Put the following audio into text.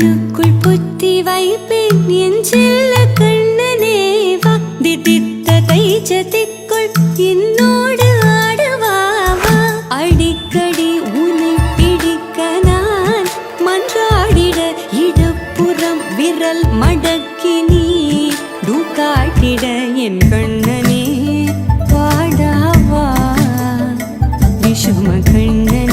கண்ணுக்குள் புத்தி வைப்பேன் என் செல்ல கண்ணனே வா திதித்த தைச்சதிக்குள் என்னோடு ஆடுவாவா அடிக்கடி உன்னை பிடிக்க நான் மன்றாடிட இடப்புறம் விரல் மடக்கி நீ காட்டிட என் கண்ணனே வாடாவா விஷம கண்ணனே